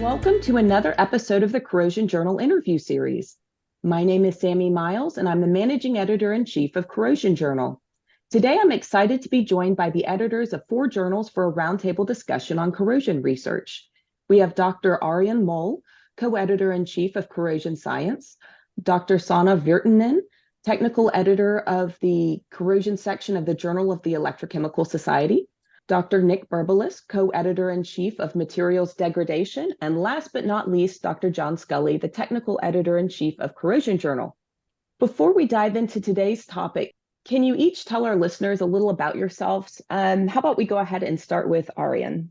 Welcome to another episode of the Corrosion Journal interview series. My name is Sammy Miles, and I'm the Managing Editor-in-Chief of Corrosion Journal. Today, I'm excited to be joined by the editors of 4 journals for a roundtable discussion on corrosion research. We have Dr. Arjan Mol, Co-Editor-in-Chief of Corrosion Science, Dr. Sanna Virtanen, Technical Editor of the Corrosion section of the Journal of the Electrochemical Society, Dr. Nick Birbilis, Co-Editor-in-Chief of Materials Degradation, and last but not least, Dr. John Scully, the Technical Editor-in-Chief of Corrosion Journal. Before we dive into today's topic, can you each tell our listeners a little about yourselves? How about we go ahead and start with Arjan?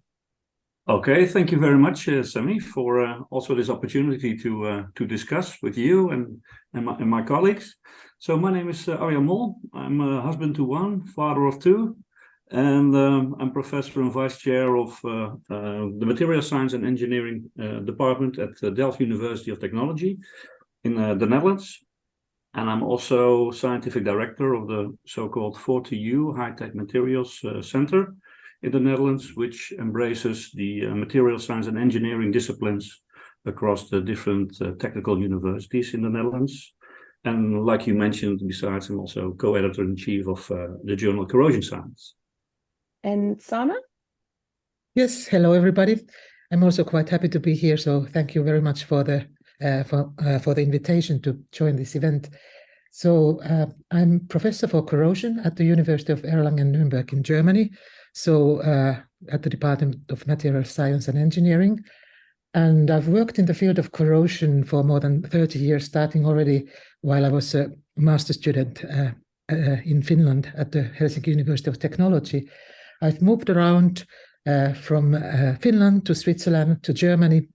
Okay, thank you very much, Sammy, for also this opportunity to discuss with you and my colleagues. So my name is Arjan Mol. I'm a husband to 1, father of 2. And I'm professor and vice chair of the Material Science and Engineering department at the Delft University of Technology in the Netherlands. And I'm also scientific director of the so-called 40U High-Tech Materials Center in the Netherlands, which embraces the material science and engineering disciplines across the different technical universities in the Netherlands. And like you mentioned, besides, I'm also co-editor-in-chief of the journal Corrosion Science. And Sanna? Yes, hello everybody. I'm also quite happy to be here, so thank you very much for the invitation to join this event. So I'm professor for corrosion at the University of Erlangen-Nuremberg in Germany, so at the Department of Material Science and Engineering. And I've worked in the field of corrosion for more than 30 years, starting already while I was a master's student in Finland at the Helsinki University of Technology. I've moved around from Finland to Switzerland to Germany,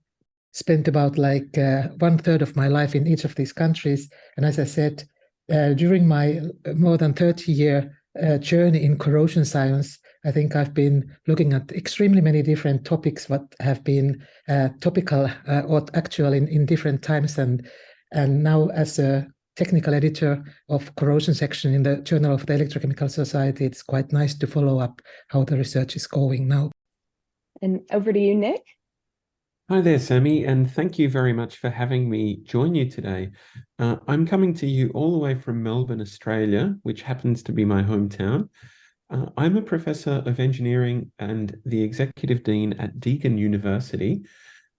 spent about like 1/3 of my life in each of these countries. And as I said, during my more than 30-year journey in corrosion science, I think I've been looking at extremely many different topics that have been topical or actual in different times. And now as a technical editor of corrosion section in the Journal of the Electrochemical Society, it's quite nice to follow up how the research is going now. And over to you, Nick. Hi there, Sammy, and thank you very much for having me join you today. I'm coming to you all the way from Melbourne, Australia, which happens to be my hometown. I'm a professor of engineering and the executive dean at Deakin University,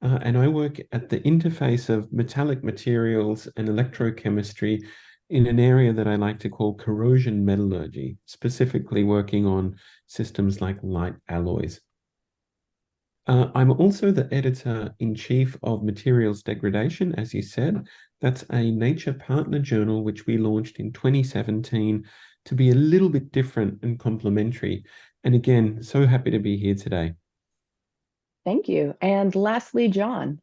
and I work at the interface of metallic materials and electrochemistry in an area that I like to call corrosion metallurgy, specifically working on systems like light alloys. I'm also the editor-in-chief of Materials Degradation, as you said. That's a Nature partner journal which we launched in 2017 to be a little bit different and complementary. And again, so happy to be here today. Thank you. And lastly, John.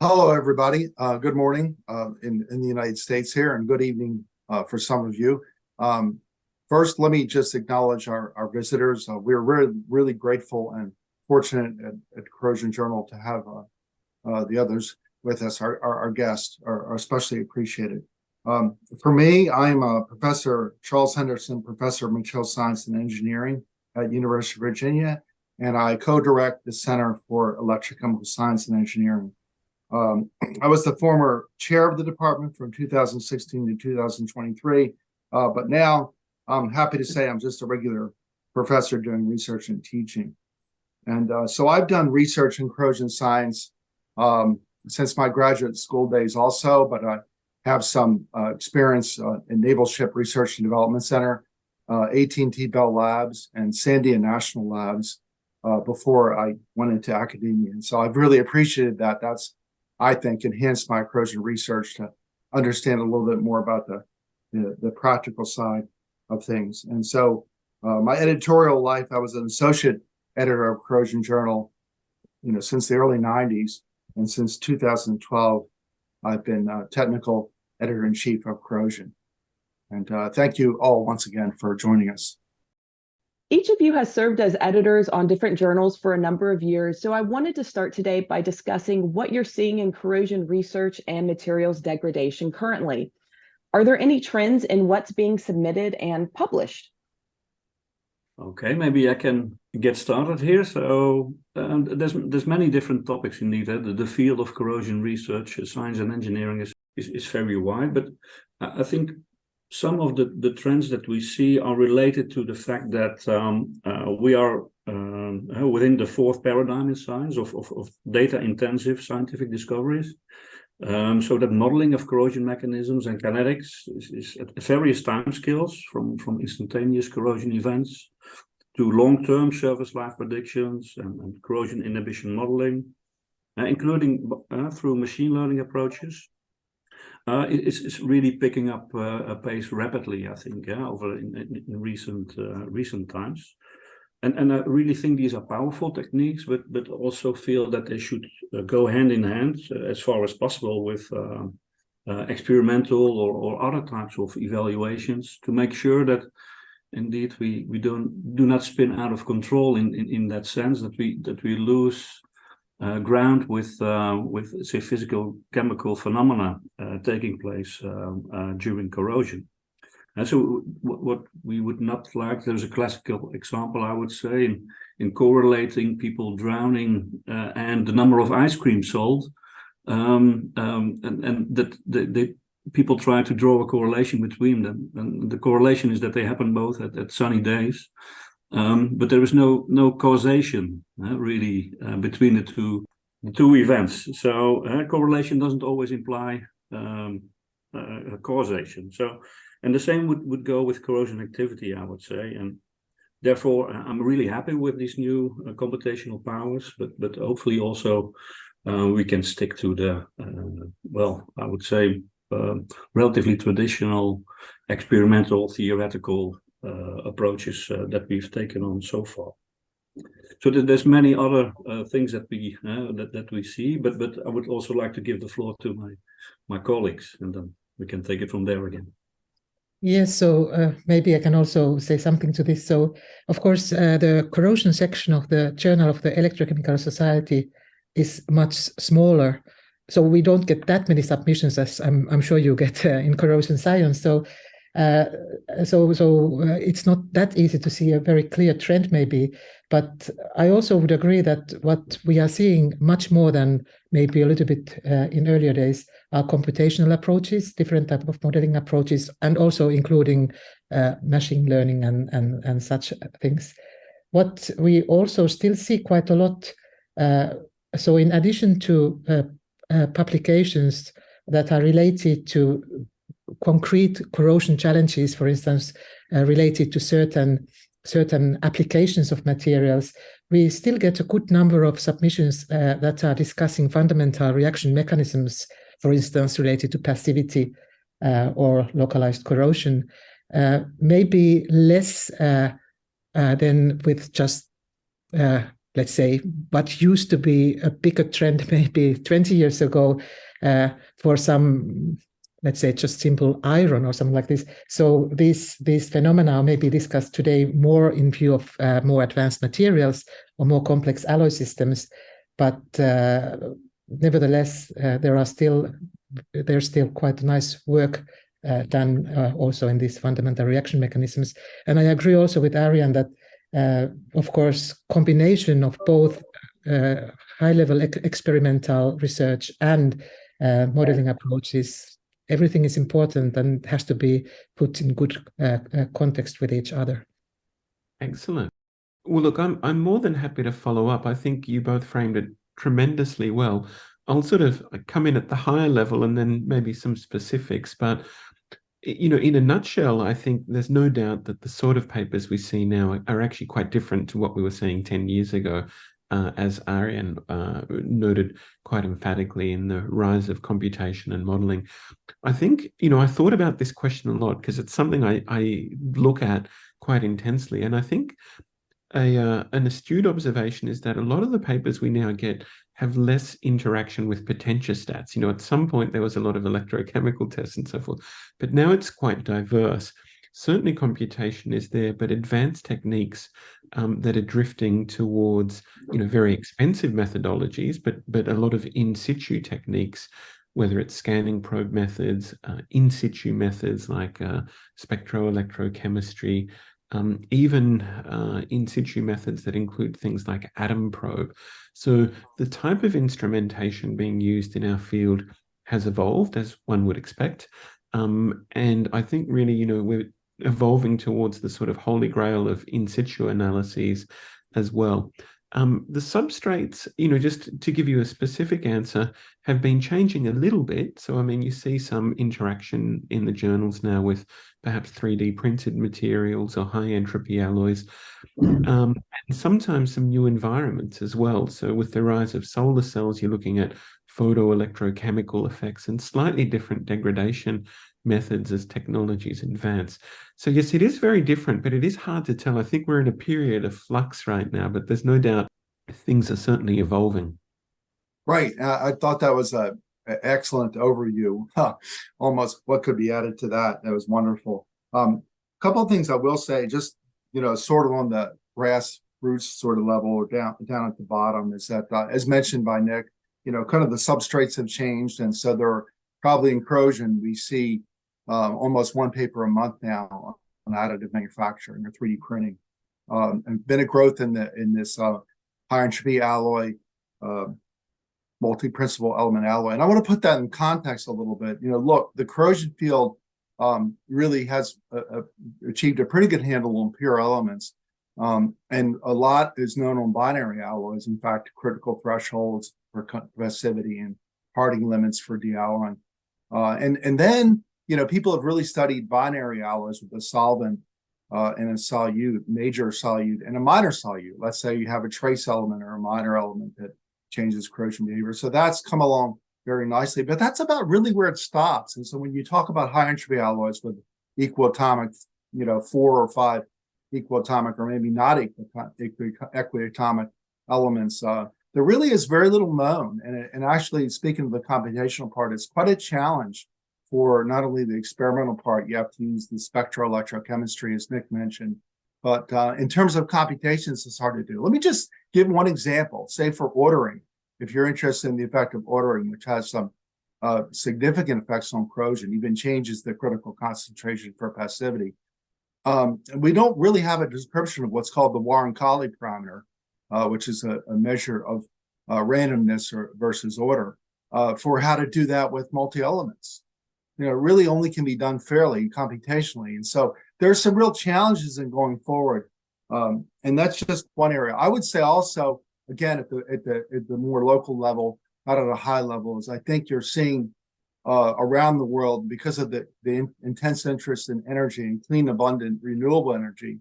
Hello, everybody. Good morning in the United States here, and good evening for some of you. First, let me just acknowledge our visitors. We're really grateful and fortunate at Corrosion Journal to have the others with us. Our guests are especially appreciated. For me, I'm a Professor Charles Henderson, Professor of Material Science and Engineering at University of Virginia, and I co-direct the Center for Electrochemical Science and Engineering. I was the former chair of the department from 2016 to 2023, but now I'm happy to say I'm just a regular professor doing research and teaching. And so I've done research in corrosion science since my graduate school days also, but I have some experience in Naval Ship Research and Development Center, AT&T Bell Labs, and Sandia National Labs before I went into academia. And so I've really appreciated that. That's, I think, enhanced my corrosion research to understand a little bit more about the practical side of things. And so my editorial life, I was an associate editor of Corrosion Journal, since the early 90s. And since 2012, I've been technical editor-in-chief of Corrosion. And thank you all once again for joining us. Each of you has served as editors on different journals for a number of years, so I wanted to start today by discussing what you're seeing in corrosion research and materials degradation currently. Are there any trends in what's being submitted and published? Okay, maybe I can get started here. So there's many different topics indeed. The field of corrosion research, science and engineering is very wide, but I think some of the trends that we see are related to the fact that we are within the fourth paradigm in science of data-intensive scientific discoveries. So that modeling of corrosion mechanisms and kinetics is at various time scales, from instantaneous corrosion events to long-term surface life predictions and corrosion inhibition modeling, including through machine learning approaches. It's really picking up a pace rapidly, I think, over in recent times. And I really think these are powerful techniques, but also feel that they should go hand in hand as far as possible with experimental or other types of evaluations to make sure that indeed we do not spin out of control in that sense, that we lose ground with say physical chemical phenomena taking place during corrosion. And so what we would not like, there's a classical example, I would say, in correlating people drowning and the number of ice cream sold, and that the people try to draw a correlation between them. And the correlation is that they happen both at sunny days, but there is no causation really between the two events. So correlation doesn't always imply causation. So. And the same would go with corrosion activity, I would say. And therefore, I'm really happy with these new computational powers, but hopefully also we can stick to the, well, I would say, relatively traditional experimental theoretical approaches that we've taken on so far. So there's many other things that we see, but I would also like to give the floor to my colleagues, and then we can take it from there again. Yes, so maybe I can also say something to this. So, of course, the corrosion section of the Journal of the Electrochemical Society is much smaller. So we don't get that many submissions as I'm sure you get in corrosion science. So it's not that easy to see a very clear trend, maybe. But I also would agree that what we are seeing much more than maybe a little bit in earlier days are computational approaches, different type of modeling approaches, and also including machine learning and such things. What we also still see quite a lot, so in addition to publications that are related to concrete corrosion challenges, for instance, related to certain applications of materials, we still get a good number of submissions that are discussing fundamental reaction mechanisms, for instance, related to passivity or localized corrosion. Maybe less than with just, let's say, what used to be a bigger trend maybe 20 years ago for some, let's say, just simple iron or something like this. So these phenomena are maybe discussed today more in view of more advanced materials or more complex alloy systems. But nevertheless, there's still quite nice work done also in these fundamental reaction mechanisms. And I agree also with Arjan that, of course, combination of both high-level experimental research and modeling approaches, everything is important and has to be put in good context with each other. Excellent. Well, look, I'm more than happy to follow up. I think you both framed it tremendously well. I'll sort of come in at the higher level and then maybe some specifics. But, you know, in a nutshell, I think there's no doubt that the sort of papers we see now are actually quite different to what we were seeing 10 years ago. As Arjan noted quite emphatically in the rise of computation and modeling. I think, you know, I thought about this question a lot because it's something I look at quite intensely. And I think an astute observation is that a lot of the papers we now get have less interaction with potentiostats. You know, at some point there was a lot of electrochemical tests and so forth, but now it's quite diverse. Certainly computation is there, but advanced techniques that are drifting towards, you know, very expensive methodologies, but a lot of in situ techniques, whether it's scanning probe methods, in situ methods like spectroelectrochemistry, even in situ methods that include things like atom probe. So the type of instrumentation being used in our field has evolved, as one would expect. And I think really, you know, we're evolving towards the sort of holy grail of in situ analyses as well. The substrates, you know, just to give you a specific answer, have been changing a little bit. So, I mean, you see some interaction in the journals now with perhaps 3D printed materials or high entropy alloys, and sometimes some new environments as well. So with the rise of solar cells, you're looking at photoelectrochemical effects and slightly different degradation methods as technologies advance. So yes, it is very different, but it is hard to tell. I think we're in a period of flux right now, but there's no doubt things are certainly evolving. Right. I thought that was an excellent overview. Almost what could be added to that. That was wonderful. Couple of things I will say, just, you know, sort of on the grassroots sort of level or down at the bottom, is that, as mentioned by Nick, you know, kind of the substrates have changed. And so there are probably in corrosion, we see almost one paper a month now on additive manufacturing or 3D printing. And been a growth in this high entropy alloy, multi-principal element alloy. And I want to put that in context a little bit. You know, look, the corrosion field really has achieved a pretty good handle on pure elements. And a lot is known on binary alloys. In fact, critical thresholds for convectivity and Harding limits for de-alloying. And then, you know, people have really studied binary alloys with a solvent and a solute, major solute, and a minor solute. Let's say you have a trace element or a minor element that changes corrosion behavior. So that's come along very nicely, but that's about really where it stops. And so when you talk about high entropy alloys with equal atomic, you know, 4 or 5 equal atomic, or maybe not equiatomic elements, there really is very little known. And actually, speaking of the computational part, it's quite a challenge for not only the experimental part, you have to use the spectroelectrochemistry, as Nick mentioned, but in terms of computations, it's hard to do. Let me just give one example, say for ordering, if you're interested in the effect of ordering, which has some significant effects on corrosion, even changes the critical concentration for passivity. We don't really have a description of what's called the Warren-Collie parameter, which is a measure of randomness versus order, for how to do that with multi-elements. You know, it really only can be done fairly computationally. And so there's some real challenges in going forward. And that's just one area. I would say also, again, at the more local level, not at a high level, is I think you're seeing around the world, because of the intense interest in energy and clean, abundant, renewable energy,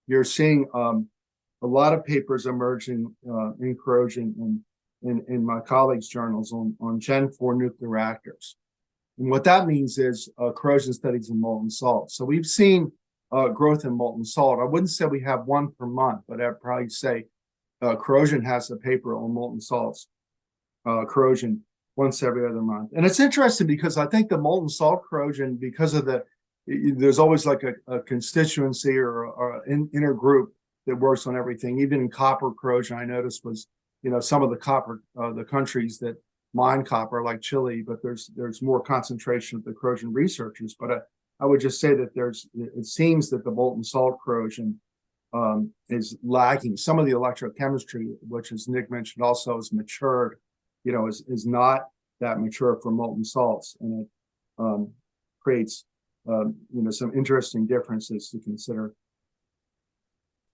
you're seeing a lot of papers emerging in corrosion in my colleagues' journals on Gen 4 nuclear reactors. And what that means is corrosion studies in molten salt. So we've seen growth in molten salt. I wouldn't say we have one per month, but I'd probably say corrosion has a paper on molten salts, corrosion once every other month. And it's interesting because I think the molten salt corrosion, because of there's always like a constituency or an inner group that works on everything. Even in copper corrosion, I noticed was, you know, some of the copper, the countries that mine copper, like Chile, but there's more concentration of the corrosion researchers. But I would just say that it seems that the molten salt corrosion is lagging. Some of the electrochemistry, which, as Nick mentioned, also is matured, you know, is not that mature for molten salts, and it creates you know, some interesting differences to consider.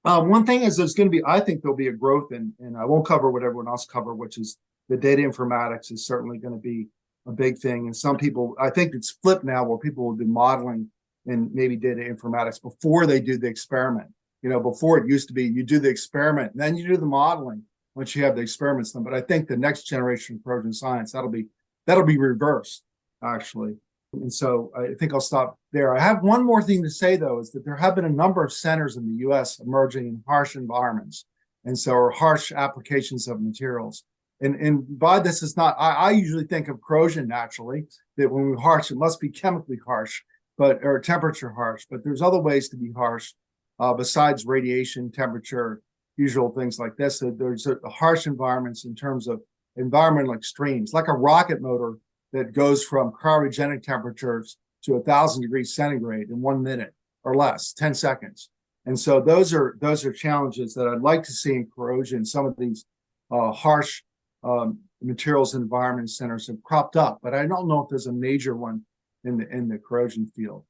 One thing is I think there'll be a growth and I won't cover what everyone else covered, which is the data informatics is certainly going to be a big thing. And some people, I think it's flipped now, where people will do modeling and maybe data informatics before they do the experiment. You know, before it used to be you do the experiment, and then you do the modeling once you have the experiments done. But I think the next generation of corrosion science, that'll be reversed, actually. And so I think I'll stop there. I have one more thing to say, though, is that there have been a number of centers in the U.S. emerging in harsh environments, and so are harsh applications of materials. And by this is not, I usually think of corrosion naturally, that when we're harsh, it must be chemically harsh, or temperature harsh. But there's other ways to be harsh besides radiation, temperature, usual things like this. So there's harsh environments in terms of environmental extremes, like a rocket motor that goes from cryogenic temperatures to 1,000 degrees centigrade in 1 minute or less, 10 seconds. And so those are challenges that I'd like to see in corrosion. Some of these harsh materials and environment centers have cropped up, but I don't know if there's a major one in the corrosion field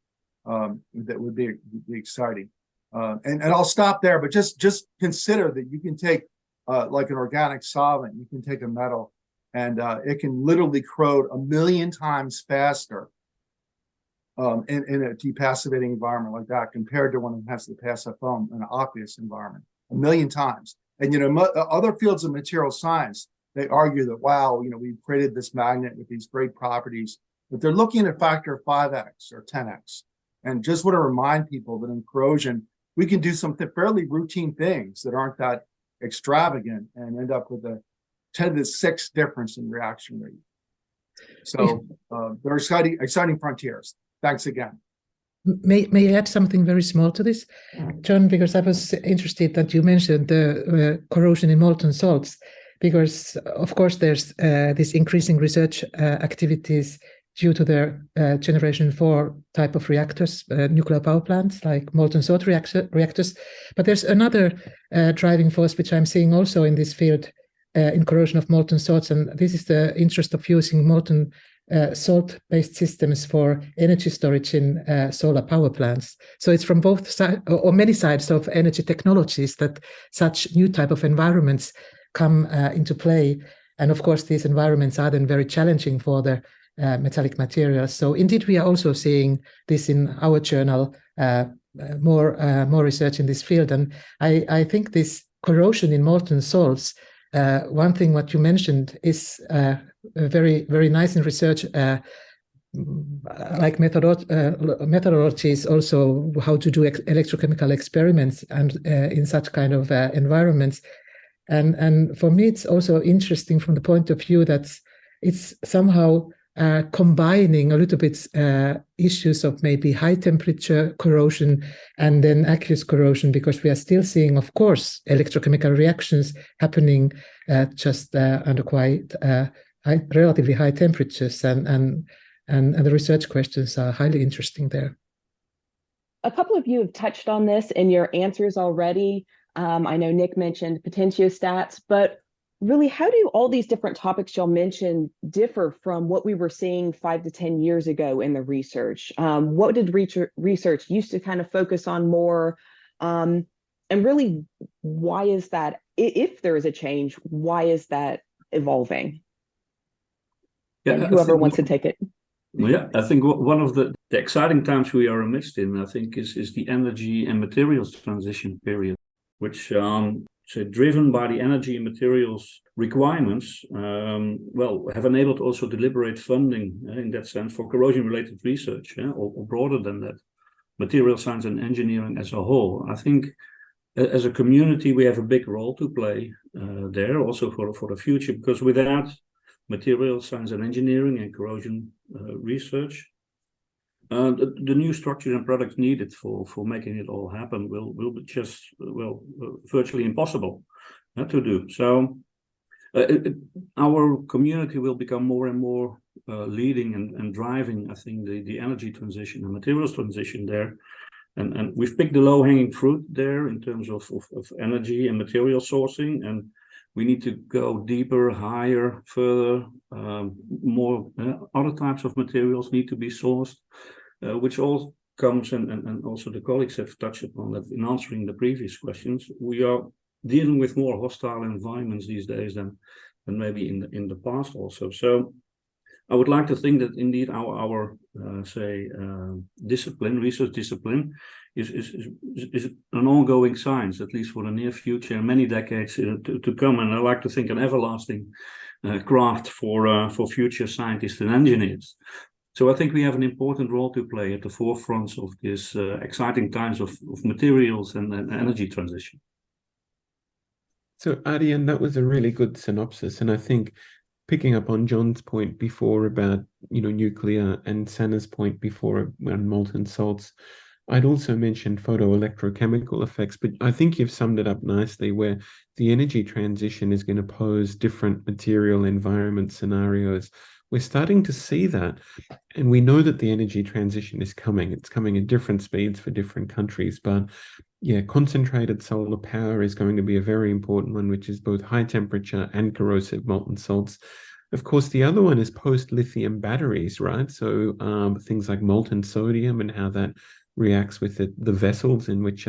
that would be exciting. And I'll stop there, but just consider that you can take like an organic solvent, you can take a metal, and it can literally corrode 1 million times faster in a depassivating environment like that compared to when it has to pass a foam in an aqueous environment. 1 million times. And other fields of material science, they argue that, wow, we've created this magnet with these great properties, but they're looking at a factor of 5x or 10x. And just want to remind people that in corrosion, we can do some fairly routine things that aren't that extravagant and end up with a 10 to 6 difference in reaction rate. So they're exciting frontiers. Thanks again. May I add something very small to this, John? Because I was interested that you mentioned the corrosion in molten salts, because of course there's this increasing research activities due to the generation 4 type of reactors, nuclear power plants like molten salt reactors. But there's another driving force which I'm seeing also in this field in corrosion of molten salts, and this is the interest of using molten salt-based systems for energy storage in solar power plants. So it's from both sides or many sides of energy technologies that such new type of environments come into play. And of course, these environments are then very challenging for the metallic materials. So indeed, we are also seeing this in our journal, more research in this field. And I think this corrosion in molten salts, one thing what you mentioned is very, very nice in research, like methodologies, also how to do electrochemical experiments and in such kind of environments. And for me, it's also interesting from the point of view that it's somehow combining a little bit issues of maybe high temperature corrosion and then aqueous corrosion, because we are still seeing, of course, electrochemical reactions happening just under quite relatively high temperatures, and the research questions are highly interesting there. A couple of you have touched on this in your answers already. I know Nick mentioned potentiostats, but really, how do all these different topics y'all mentioned differ from what we were seeing 5 to 10 years ago in the research? What did research used to kind of focus on more? And really, why is that? If there is a change, why is that evolving? Yeah, and whoever wants to take it. Yeah, I think one of the exciting times we are amidst in, I think, is the energy and materials transition period, which driven by the energy and materials requirements, have enabled also deliberate funding in that sense for corrosion-related research, or broader than that, material science and engineering as a whole. I think as a community, we have a big role to play there also for the future, because without material science and engineering and corrosion research, the new structures and products needed for making it all happen will be just virtually impossible to do. So our community will become more and more leading and driving, I think, the energy transition and materials transition there. And we've picked the low-hanging fruit there in terms of energy and material sourcing, and we need to go deeper, higher, further. More other types of materials need to be sourced, which all comes, and also the colleagues have touched upon that in answering the previous questions. We are dealing with more hostile environments these days than maybe in the past also. So I would like to think that indeed our discipline, research discipline, is an ongoing science, at least for the near future, and many decades to come. And I like to think an everlasting craft for future scientists and engineers. So I think we have an important role to play at the forefront of this exciting times of materials and energy transition. So Arjan, that was a really good synopsis, and I think picking up on John's point before about nuclear and Sanna's point before on molten salts, I'd also mentioned photoelectrochemical effects, but I think you've summed it up nicely, where the energy transition is going to pose different material environment scenarios. We're starting to see that, and we know that the energy transition is coming. It's coming at different speeds for different countries, but yeah, concentrated solar power is going to be a very important one, which is both high temperature and corrosive molten salts. Of course, the other one is post-lithium batteries, right? So things like molten sodium and how that reacts with the vessels in which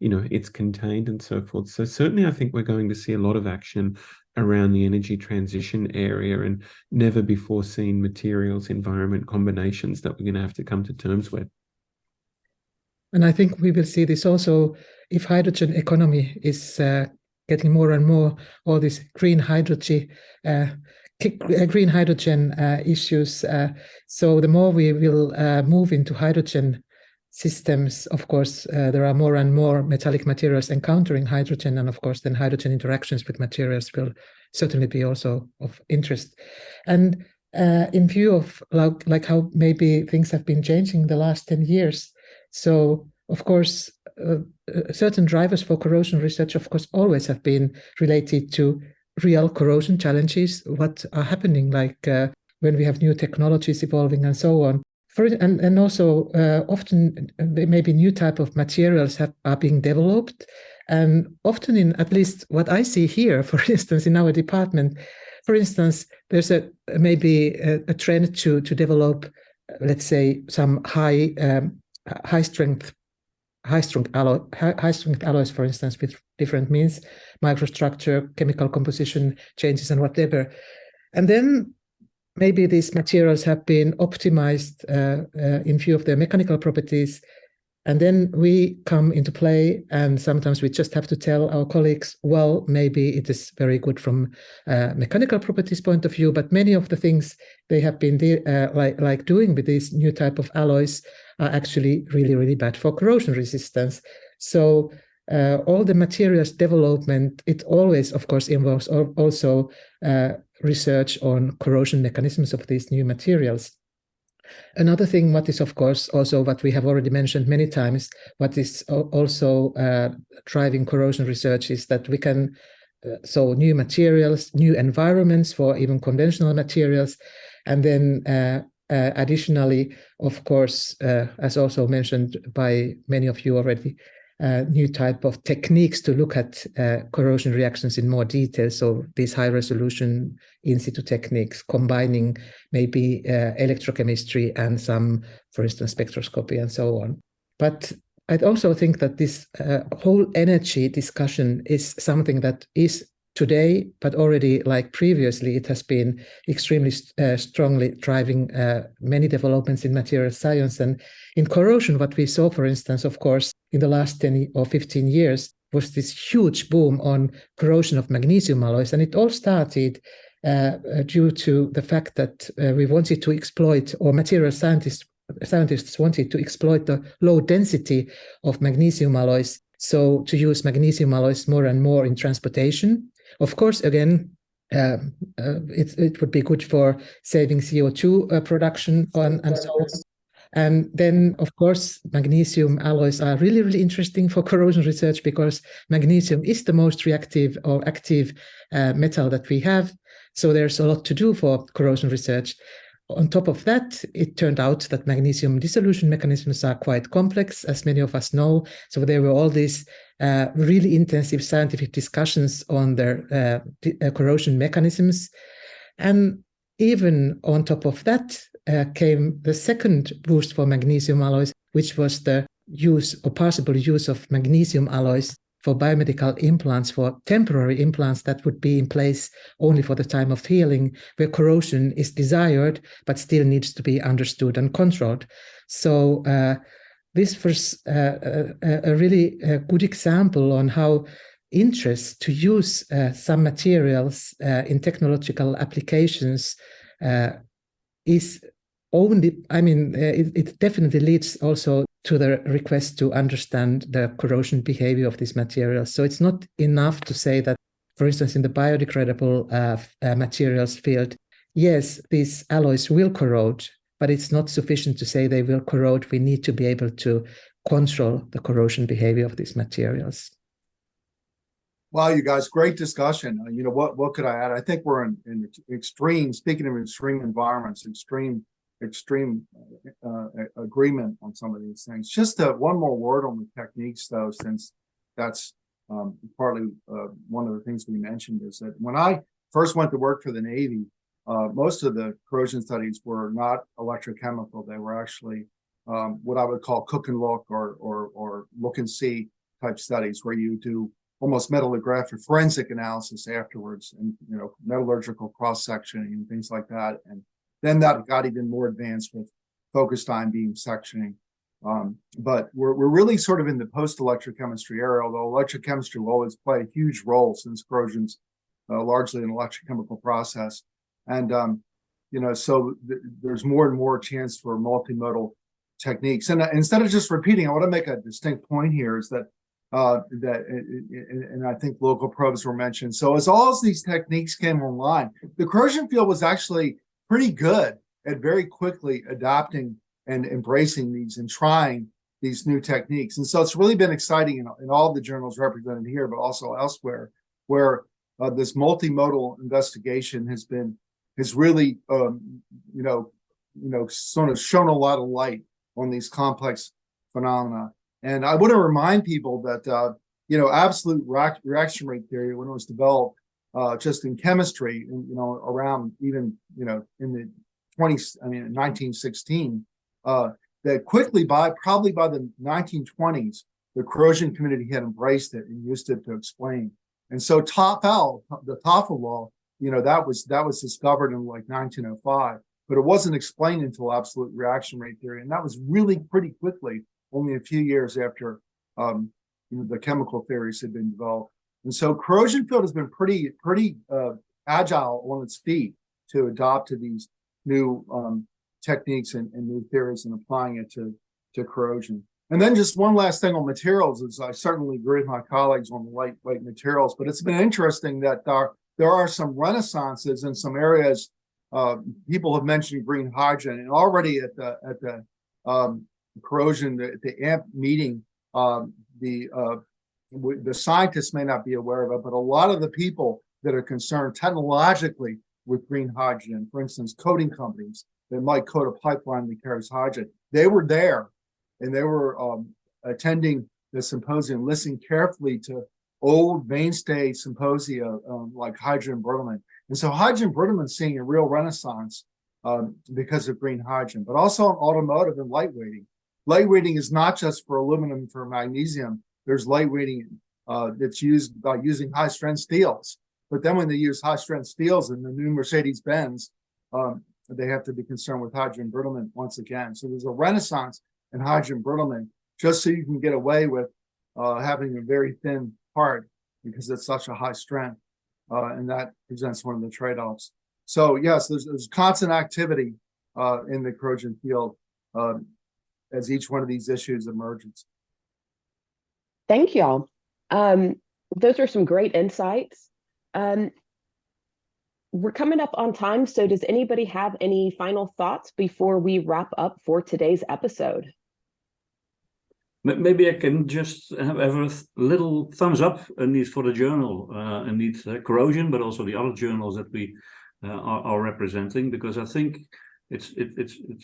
it's contained and so forth. So certainly I think we're going to see a lot of action around the energy transition area and never before seen materials environment combinations that we're going to have to come to terms with. And I think we will see this also if hydrogen economy is getting more and more, all these green hydrogen issues. So the more we will move into hydrogen systems, of course, there are more and more metallic materials encountering hydrogen, and of course, then hydrogen interactions with materials will certainly be also of interest. And in view of like how maybe things have been changing the last 10 years, so of course, certain drivers for corrosion research, of course, always have been related to real corrosion challenges, what are happening, like when we have new technologies evolving and so on. And also often maybe new type of materials are being developed. And often in at least what I see here, for instance, in our department, for instance, there's maybe a trend to develop, let's say, some high strength alloys, for instance, with different means, microstructure, chemical composition changes, and whatever. And then maybe these materials have been optimized in view of their mechanical properties. And then we come into play, and sometimes we just have to tell our colleagues, well, maybe it is very good from mechanical properties point of view, but many of the things they have been like doing with these new type of alloys are actually really, really bad for corrosion resistance. So all the materials development, it always, of course, involves also research on corrosion mechanisms of these new materials. Another thing, what is, of course, also what we have already mentioned many times, what is also driving corrosion research is that we can, so new materials, new environments for even conventional materials, and then additionally, of course, as also mentioned by many of you already, new type of techniques to look at corrosion reactions in more detail. So these high resolution in situ techniques, combining maybe electrochemistry and some, for instance, spectroscopy and so on. But I also think that this whole energy discussion is something that is today, but already like previously, it has been extremely strongly driving many developments in material science. And in corrosion, what we saw, for instance, of course, in the last 10 or 15 years was this huge boom on corrosion of magnesium alloys. And it all started due to the fact that we wanted to exploit, or material scientists wanted to exploit the low density of magnesium alloys. So to use magnesium alloys more and more in transportation. Of course, again, it would be good for saving CO2 production and so on. And then, of course, magnesium alloys are really, really interesting for corrosion research because magnesium is the most reactive or active metal that we have. So there's a lot to do for corrosion research. On top of that, it turned out that magnesium dissolution mechanisms are quite complex, as many of us know. So there were all these really intensive scientific discussions on their corrosion mechanisms. And even on top of that came the second boost for magnesium alloys, which was the use or possible use of magnesium alloys for biomedical implants, for temporary implants that would be in place only for the time of healing, where corrosion is desired, but still needs to be understood and controlled. So this was a really good example on how interest to use some materials in technological applications is only, I mean, it definitely leads also to the request to understand the corrosion behavior of these materials. So it's not enough to say that, for instance, in the biodegradable materials field, yes, these alloys will corrode, but it's not sufficient to say they will corrode. We need to be able to control the corrosion behavior of these materials. Wow, you guys, great discussion. You know, what could I add? I think we're in extreme, speaking of extreme environments, extreme extreme agreement on some of these things. Just one more word on the techniques, though, since that's partly one of the things we mentioned, is that when I first went to work for the Navy, most of the corrosion studies were not electrochemical. They were actually what I would call cook and look or look and see type studies, where you do almost metallographic forensic analysis afterwards, and metallurgical cross sectioning and things like that. And then that got even more advanced with focused ion beam sectioning. But we're really sort of in the post electrochemistry era, although electrochemistry will always play a huge role, since corrosion's largely an electrochemical process. And so there's more and more chance for multimodal techniques. And instead of just repeating, I want to make a distinct point here, is that and I think local probes were mentioned. So as all of these techniques came online, the corrosion field was actually pretty good at very quickly adopting and embracing these and trying these new techniques. And so it's really been exciting in all the journals represented here, but also elsewhere, where this multimodal investigation has really sort of shone a lot of light on these complex phenomena. And I want to remind people that absolute reaction rate theory, when it was developed just in chemistry, around even in the 1916, that quickly probably by the 1920s, the corrosion community had embraced it and used it to explain. And so the Tafel law, that was discovered in like 1905, but it wasn't explained until absolute reaction rate theory, and that was really pretty quickly, only a few years after the chemical theories had been developed. And so corrosion field has been pretty agile on its feet to adopt to these new techniques and new theories and applying it to corrosion. And then just one last thing on materials is I certainly agree with my colleagues on the lightweight materials, but it's been interesting that there are some renaissances in some areas. People have mentioned green hydrogen, and already at the corrosion, the AMP meeting, the scientists may not be aware of it, but a lot of the people that are concerned technologically with green hydrogen, for instance, coating companies that might coat a pipeline that carries hydrogen, they were there, and they were attending the symposium, listening carefully to old mainstay symposia like hydrogen embrittlement. And so hydrogen embrittlement is seeing a real renaissance because of green hydrogen, but also in automotive and lightweighting. Lightweighting is not just for aluminum and for magnesium. There's lightweighting that's used by using high-strength steels. But then when they use high-strength steels in the new Mercedes-Benz, they have to be concerned with hydrogen embrittlement once again. So there's a renaissance in hydrogen embrittlement, just so you can get away with having a very thin part because it's such a high strength, and that presents one of the trade-offs. So yes, there's constant activity in the corrosion field as each one of these issues emerges. Thank y'all. Those are some great insights. We're coming up on time, so does anybody have any final thoughts before we wrap up for today's episode? Maybe I can just have a little thumbs up indeed for the journal, indeed corrosion, but also the other journals that we are representing, because I think it's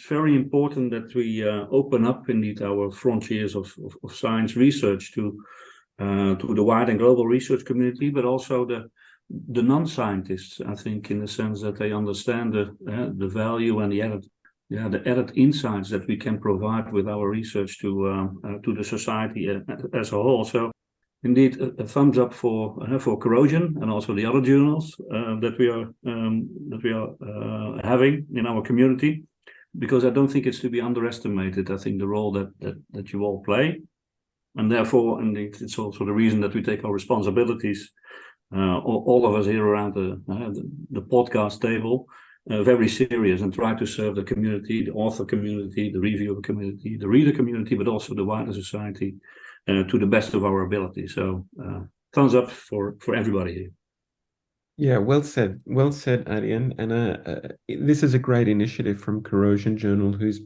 very important that we open up indeed our frontiers of science research to the wide and global research community, but also the non-scientists. I think in the sense that they understand the value and the added insights that we can provide with our research to the society as a whole. So indeed, a thumbs up for corrosion and also the other journals that we are having in our community, because I don't think it's to be underestimated. I think the role that you all play, and therefore, indeed, it's also the reason that we take our responsibilities, all of us here around the podcast table, very serious, and try to serve the community, the author community, the reviewer community, the reader community, but also the wider society to the best of our ability. So thumbs up for everybody here. Yeah, well said, Arjan. And this is a great initiative from Corrosion Journal, who's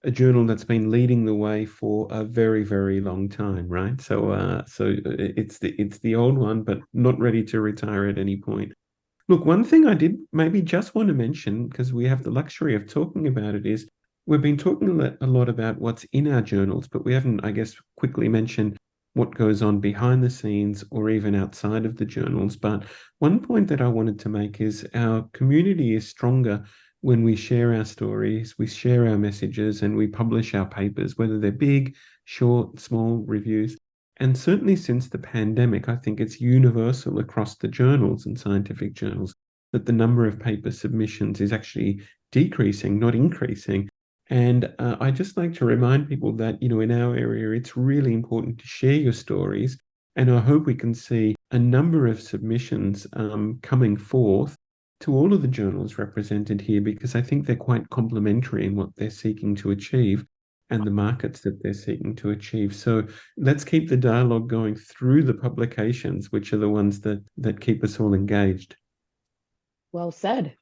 a journal that's been leading the way for a very, very long time, right? So it's the old one, but not ready to retire at any point. Look, one thing I did maybe just want to mention, because we have the luxury of talking about it, is we've been talking a lot about what's in our journals, but we haven't, I guess, quickly mentioned what goes on behind the scenes or even outside of the journals. But one point that I wanted to make is our community is stronger when we share our stories, we share our messages, and we publish our papers, whether they're big, short, small reviews. And certainly since the pandemic, I think it's universal across the journals and scientific journals that the number of paper submissions is actually decreasing, not increasing. And I just like to remind people that, in our area, it's really important to share your stories. And I hope we can see a number of submissions coming forth to all of the journals represented here, because I think they're quite complementary in what they're seeking to achieve and the markets that they're seeking to achieve. So let's keep the dialogue going through the publications, which are the ones that keep us all engaged. Well said.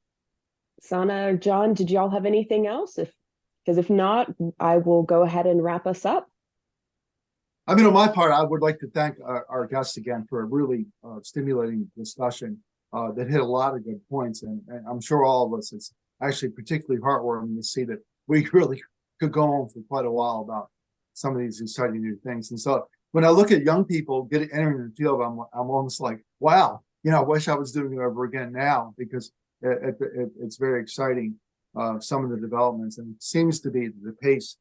Sanna or John, did y'all have anything else? Because if not, I will go ahead and wrap us up. I mean, on my part, I would like to thank our guests again for a really stimulating discussion that hit a lot of good points. And I'm sure all of us, it's actually particularly heartwarming to see that we really could go on for quite a while about some of these exciting new things. And so when I look at young people entering the field, I'm almost like, wow, I wish I was doing it over again now, because it's very exciting, some of the developments, and it seems to be the pace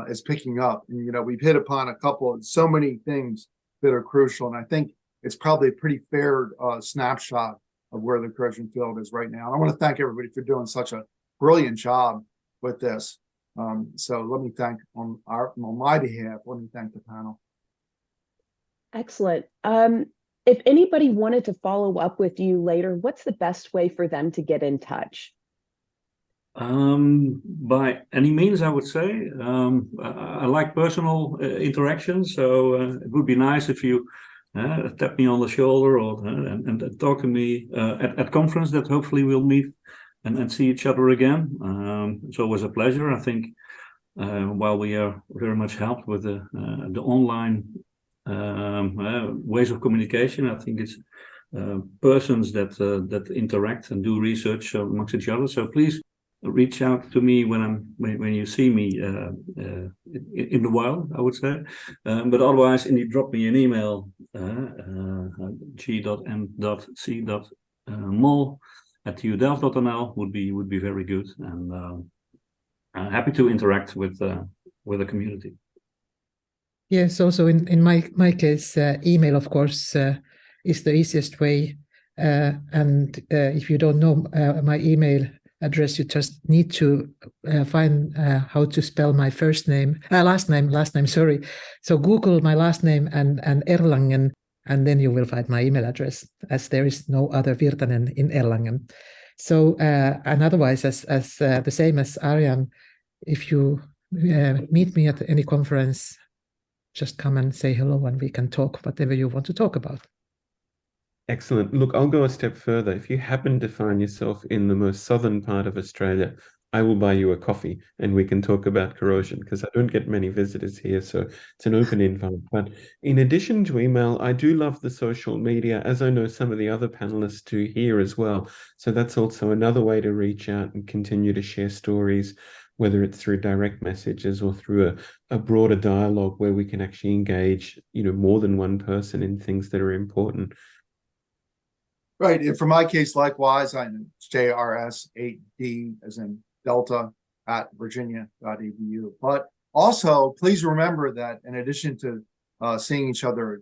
is picking up. And, we've hit upon so many things that are crucial. And I think it's probably a pretty fair snapshot of where the corrosion field is right now. And I want to thank everybody for doing such a brilliant job with this. So let me thank on my behalf, let me thank the panel. Excellent. If anybody wanted to follow up with you later, what's the best way for them to get in touch? By any means, I would say. I like personal interaction, so it would be nice if you tap me on the shoulder and talk to me at conference that hopefully we'll meet and see each other again. It's always a pleasure. I think while we are very much helped with the online ways of communication, I think it's persons that interact and do research amongst each other. So please reach out to me when you see me in the wild, I would say. But otherwise, indeed, drop me an email, g.m.c.mol@tudelft.nl would be very good, and happy to interact with the community. Yes, also in my case, email, of course, is the easiest way. And if you don't know my email address, you just need to find how to spell my last name, sorry. So Google my last name and Erlangen, and then you will find my email address, as there is no other Virtanen in Erlangen. So, and otherwise, as the same as Arjan, if you meet me at any conference, just come and say hello and we can talk whatever you want to talk about. Excellent. Look, I'll go a step further. If you happen to find yourself in the most southern part of Australia, I will buy you a coffee and we can talk about corrosion, because I don't get many visitors here, so it's an open invite. But in addition to email, I do love the social media, as I know some of the other panelists do here as well. So that's also another way to reach out and continue to share stories, whether it's through direct messages or through a broader dialogue where we can actually engage, more than one person in things that are important. Right. And for my case, likewise, I'm JRS8D as in Delta @virginia.edu. But also, please remember that in addition to seeing each other at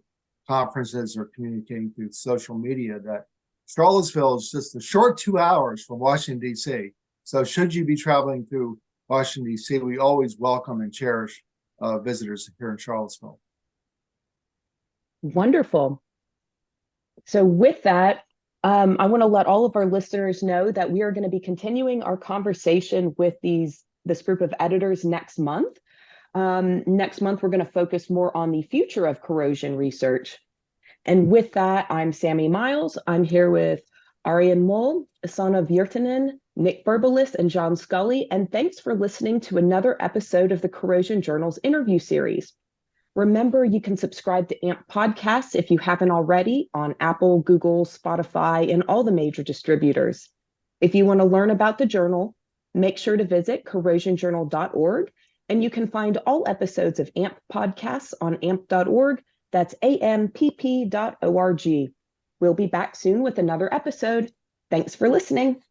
conferences or communicating through social media, that Charlottesville is just a short 2 hours from Washington, D.C. So should you be traveling through Washington, D.C., we always welcome and cherish visitors here in Charlottesville. Wonderful. So with that, I want to let all of our listeners know that we are going to be continuing our conversation with this group of editors next month. Next month, we're going to focus more on the future of corrosion research. And with that, I'm Sammy Miles. I'm here with Arjan Mol, Sanna Virtanen, Nick Birbilis, and John Scully. And thanks for listening to another episode of the Corrosion Journal's interview series. Remember, you can subscribe to AMP Podcasts if you haven't already on Apple, Google, Spotify, and all the major distributors. If you want to learn about the journal, Make sure to visit corrosionjournal.org, and you can find all episodes of AMP podcasts on amp.org. That's ampp.org. We'll be back soon with another episode. Thanks for listening.